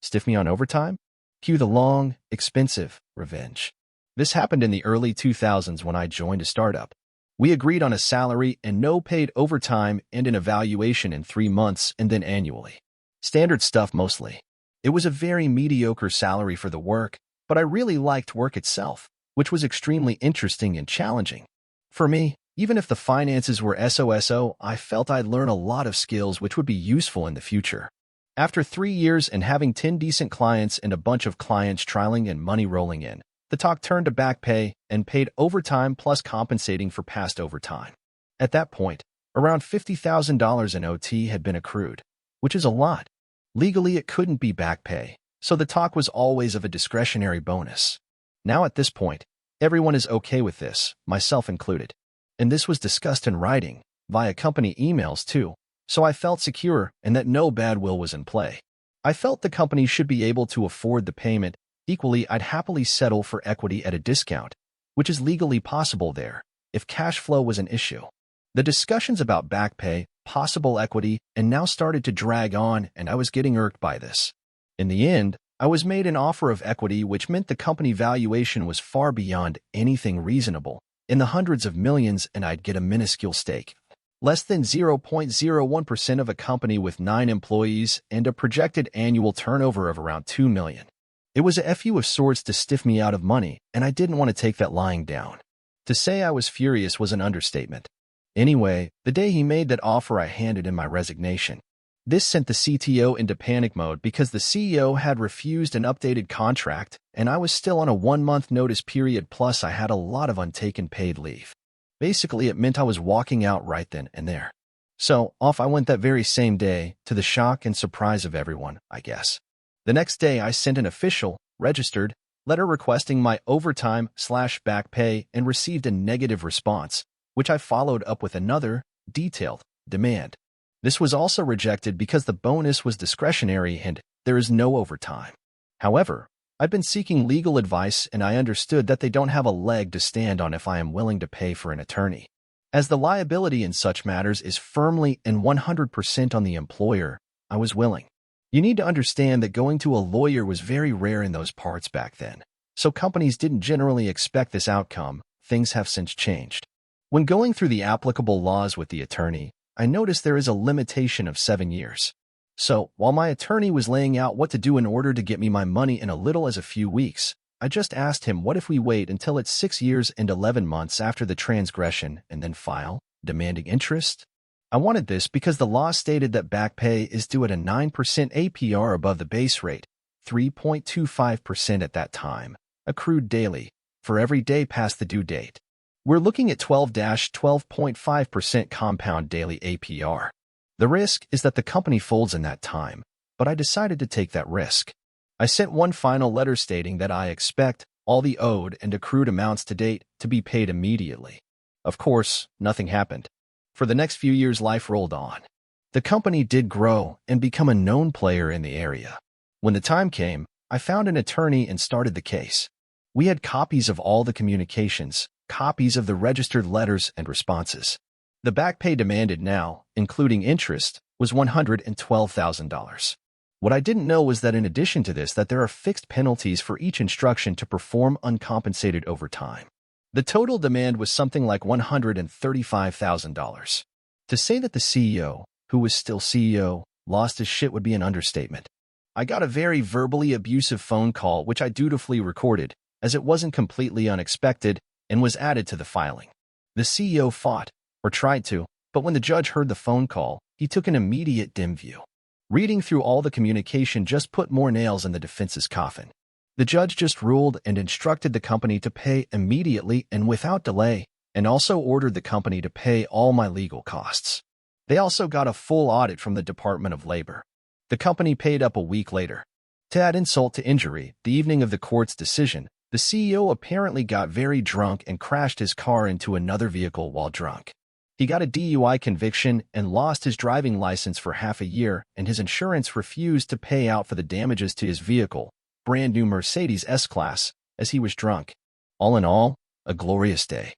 Stiff me on overtime? Cue the long, expensive revenge. This happened in the early 2000s when I joined a startup. We agreed on a salary and no paid overtime and an evaluation in 3 months and then annually. Standard stuff mostly. It was a very mediocre salary for the work, but I really liked work itself, which was extremely interesting and challenging. For me, even if the finances were SOSO, I felt I'd learn a lot of skills which would be useful in the future. After 3 years and having 10 decent clients and a bunch of clients trialing and money rolling in, the talk turned to back pay and paid overtime plus compensating for past overtime. At that point, around $50,000 in OT had been accrued, which is a lot. Legally, it couldn't be back pay, so the talk was always of a discretionary bonus. Now at this point, everyone is okay with this, myself included. And this was discussed in writing, via company emails too, so I felt secure and that no bad will was in play. I felt the company should be able to afford the payment. Equally, I'd happily settle for equity at a discount, which is legally possible there, if cash flow was an issue. The discussions about back pay, possible equity, and now started to drag on, and I was getting irked by this. In the end, I was made an offer of equity, which meant the company valuation was far beyond anything reasonable, in the hundreds of millions, and I'd get a minuscule stake. Less than 0.01% of a company with 9 employees and a projected annual turnover of around 2 million. It was a FU of sorts to stiff me out of money, and I didn't want to take that lying down. To say I was furious was an understatement. Anyway, the day he made that offer, I handed in my resignation. This sent the CTO into panic mode because the CEO had refused an updated contract, and I was still on a 1-month notice period, plus I had a lot of untaken paid leave. Basically, it meant I was walking out right then and there. So, off I went that very same day, to the shock and surprise of everyone, I guess. The next day, I sent an official, registered, letter requesting my overtime/back pay and received a negative response, which I followed up with another, detailed, demand. This was also rejected because the bonus was discretionary and there is no overtime. However, I've been seeking legal advice and I understood that they don't have a leg to stand on if I am willing to pay for an attorney. As the liability in such matters is firmly and 100% on the employer, I was willing. You need to understand that going to a lawyer was very rare in those parts back then, so companies didn't generally expect this outcome. Things have since changed. When going through the applicable laws with the attorney, I noticed there is a limitation of 7 years. So, while my attorney was laying out what to do in order to get me my money in a little as a few weeks, I just asked him, what if we wait until it's 6 years and 11 months after the transgression and then file, demanding interest? I wanted this because the law stated that back pay is due at a 9% APR above the base rate, 3.25% at that time, accrued daily, for every day past the due date. We're looking at 12-12.5% compound daily APR. The risk is that the company folds in that time, but I decided to take that risk. I sent one final letter stating that I expect all the owed and accrued amounts to date to be paid immediately. Of course, nothing happened. For the next few years, life rolled on. The company did grow and become a known player in the area. When the time came, I found an attorney and started the case. We had copies of all the communications, copies of the registered letters and responses. The back pay demanded now, including interest, was $112,000. What I didn't know was that in addition to this, that there are fixed penalties for each instruction to perform uncompensated overtime. The total demand was something like $135,000. To say that the CEO, who was still CEO, lost his shit would be an understatement. I got a very verbally abusive phone call which I dutifully recorded, as it wasn't completely unexpected, and was added to the filing. The CEO fought, or tried to, but when the judge heard the phone call, he took an immediate dim view. Reading through all the communication just put more nails in the defense's coffin. The judge just ruled and instructed the company to pay immediately and without delay, and also ordered the company to pay all my legal costs. They also got a full audit from the Department of Labor. The company paid up a week later. To add insult to injury, the evening of the court's decision, the CEO apparently got very drunk and crashed his car into another vehicle while drunk. He got a DUI conviction and lost his driving license for half a year, and his insurance refused to pay out for the damages to his vehicle, brand new Mercedes S-Class, as he was drunk. All in all, a glorious day.